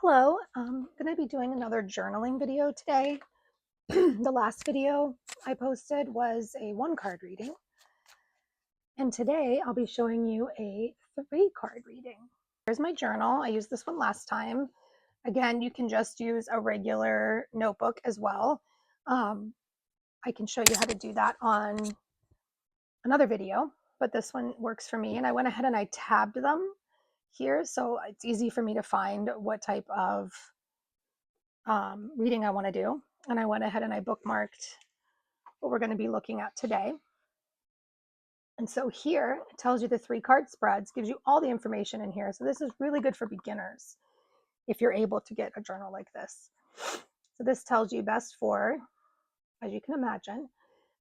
Hello, I'm going to be doing another journaling video today. The last video I posted was a 1-card reading, and today I'll be showing you a 3-card reading. Here's my journal. I used this one last time. Again, you can just use a regular notebook as well. I can show you how to do that on another video, but this one works for me, and I went ahead and I tabbed them here so it's easy for me to find what type of reading I want to do. And I went ahead and I bookmarked what we're going to be looking at today. And so here it tells you the 3-card spreads, gives you all the information in here. So this is really good for beginners if you're able to get a journal like this. So this tells you best for, as you can imagine,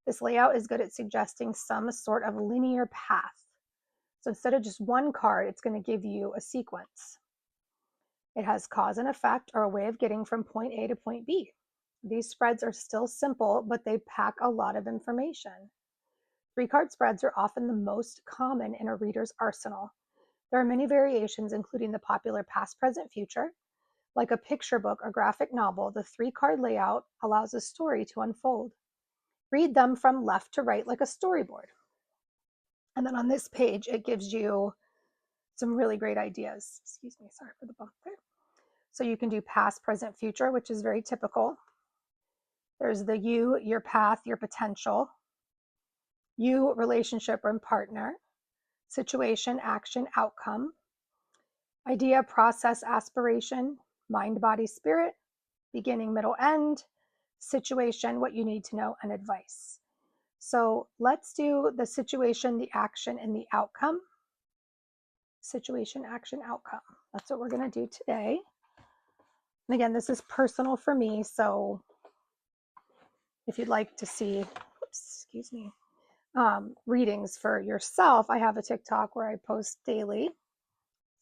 this layout is good at suggesting some sort of linear path. So instead of just one card, it's going to give you a sequence. It has cause and effect, or a way of getting from point A to point B. These spreads are still simple, but they pack a lot of information. 3-card spreads are often the most common in a reader's arsenal. There are many variations, including the popular past, present, future. Like a picture book or graphic novel, the 3-card layout allows a story to unfold. Read them from left to right like a storyboard. And then on this page, it gives you some really great ideas. Excuse me, sorry for the bump there. So you can do past, present, future, which is very typical. There's the you, your path, your potential. You, relationship and partner. Situation, action, outcome. Idea, process, aspiration. Mind, body, spirit. Beginning, middle, end. Situation, what you need to know, and advice. So let's do the situation, the action, and the outcome. Situation, action, outcome. That's what we're going to do today. And again, this is personal for me, so if you'd like to see, excuse me, readings for yourself, I have a TikTok where I post daily.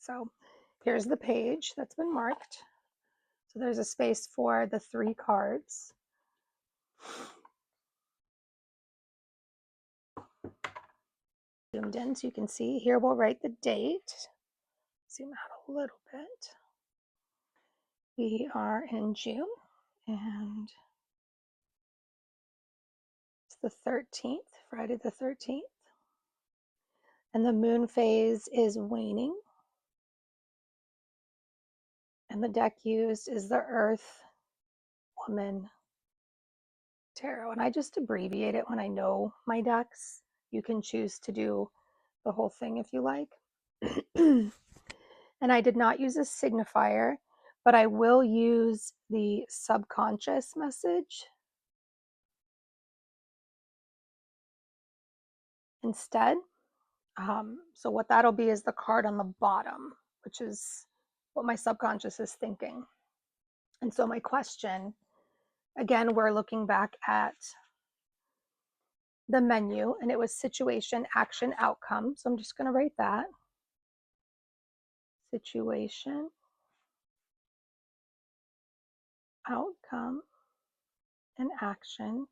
So here's the page that's been marked. So there's a space for the 3 cards. Zoomed in so you can see. Here we'll write the date. Zoom out a little bit. We are in June, and it's the 13th, Friday the 13th. And the moon phase is waning. And the deck used is the Earth Woman Tarot. And I just abbreviate it when I know my decks. You can choose to do the whole thing if you like. And I did not use a signifier, but I will use the subconscious message instead. So what that'll be is the card on the bottom, which is what my subconscious is thinking. And so my question, again, we're looking back at the menu, and it was situation, action, outcome. So I'm just going to write that. Situation, outcome, and action.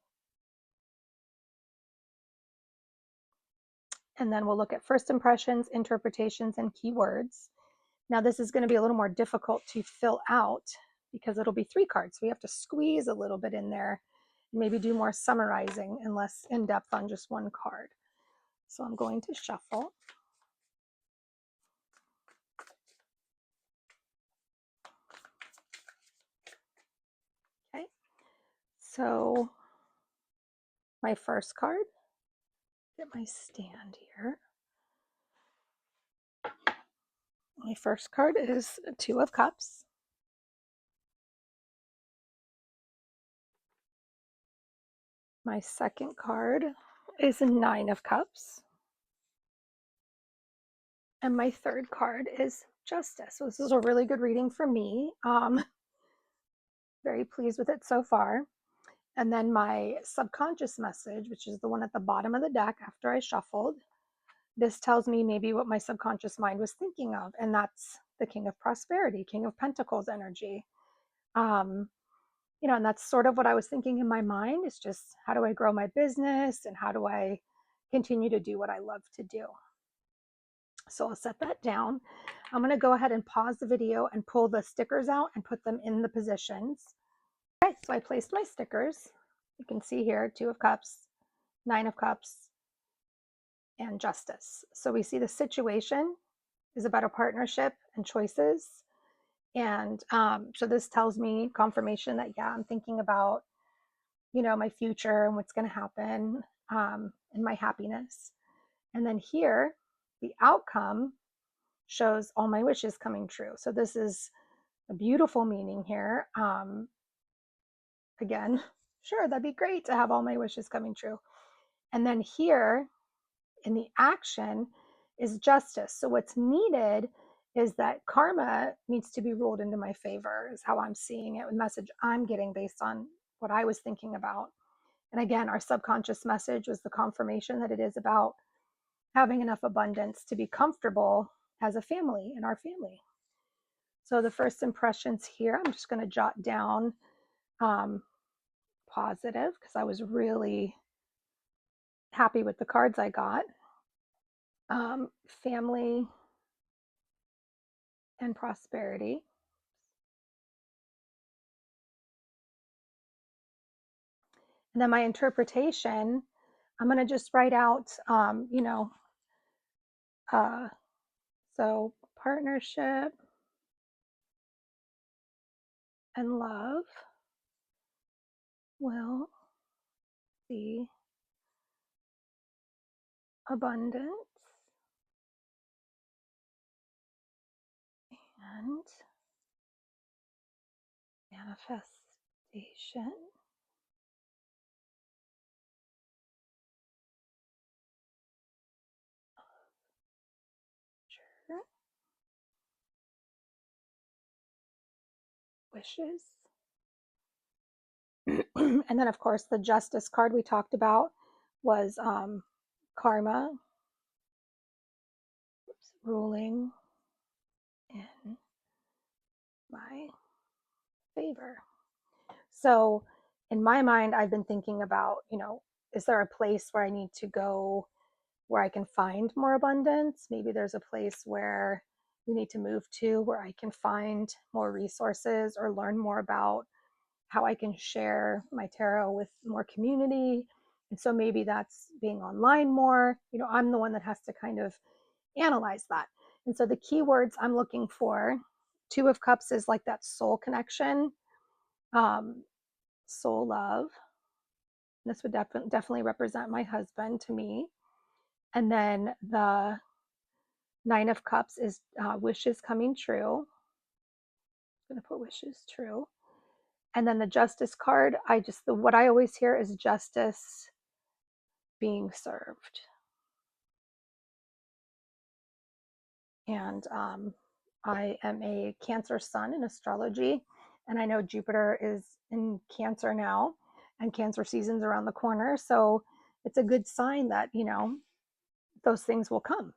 And then we'll look at first impressions, interpretations, and keywords. Now this is going to be a little more difficult to fill out because it'll be 3 cards. So we have to squeeze a little bit in there and maybe do more summarizing and less in-depth on just one card. So I'm going to shuffle. Okay, so my first card, get my stand here. My first card is 2 of Cups. My second card is a 9 of Cups. And my third card is Justice. So this is a really good reading for me. Very pleased with it so far. And then my subconscious message, which is the one at the bottom of the deck after I shuffled, this tells me maybe what my subconscious mind was thinking of, and that's the King of Prosperity, King of Pentacles energy. And that's sort of what I was thinking in my mind. It's just, how do I grow my business and how do I continue to do what I love to do? So I'll set that down. I'm going to go ahead and pause the video and pull the stickers out and put them in the positions. Okay, so I placed my stickers. You can see here, 2 of Cups, 9 of Cups, and Justice. So we see the situation is about a partnership and choices. And so this tells me confirmation that, yeah, I'm thinking about, my future and what's going to happen, and my happiness. And then here, the outcome shows all my wishes coming true. So this is a beautiful meaning here. Again, sure, that'd be great to have all my wishes coming true. And then here in the action is justice. So what's needed is that karma needs to be ruled into my favor, is how I'm seeing it, the message I'm getting based on what I was thinking about. And again, our subconscious message was the confirmation that it is about having enough abundance to be comfortable as a family in our family. So the first impressions here, I'm just going to jot down positive because I was really happy with the cards I got. Family and prosperity. And then my interpretation, I'm going to just write out, so partnership and love will be abundance and manifestation. Sure. Wishes. And then, of course, the justice card we talked about was karma ruling in my favor. So, in my mind, I've been thinking about, is there a place where I need to go where I can find more abundance? Maybe there's a place where we need to move to where I can find more resources or learn more about how I can share my tarot with more community. And so maybe that's being online more. I'm the one that has to kind of analyze that. And so the keywords I'm looking for, 2 of Cups is like that soul connection, soul love. This would definitely represent my husband to me. And then the 9 of Cups is wishes coming true. I'm going to put wishes true. And then the Justice card, what I always hear is justice being served. And I am a Cancer sun in astrology, and I know Jupiter is in Cancer now, and Cancer season's around the corner. So it's a good sign that, those things will come.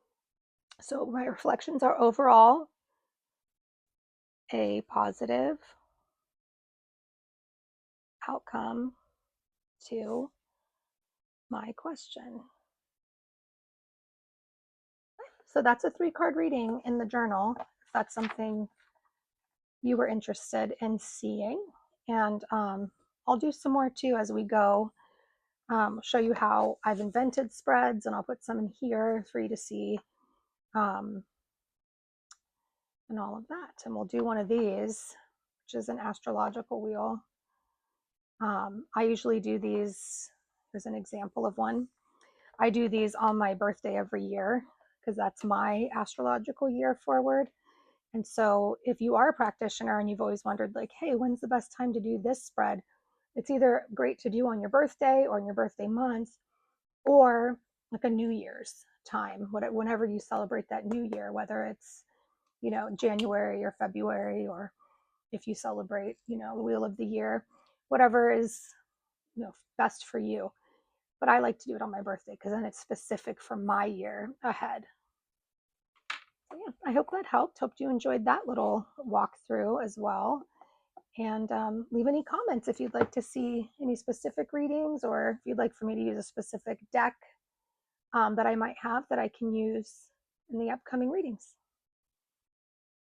So my reflections are overall a positive outcome to my question. So that's a 3-card reading in the journal, if that's something you were interested in seeing. And I'll do some more too as we go. Show you how I've invented spreads, and I'll put some in here for you to see, and all of that. And we'll do one of these, which is an astrological wheel. I usually do these. Here's an example of one. I do these on my birthday every year because that's my astrological year forward. And so if you are a practitioner and you've always wondered, like, hey, when's the best time to do this spread? It's either great to do on your birthday or in your birthday month, or like a New Year's time, whenever you celebrate that new year, whether it's, January or February, or if you celebrate, the wheel of the year, whatever is, best for you. But I like to do it on my birthday because then it's specific for my year ahead. So yeah, I hope that helped. Hope you enjoyed that little walkthrough as well. And leave any comments if you'd like to see any specific readings, or if you'd like for me to use a specific deck that I might have that I can use in the upcoming readings.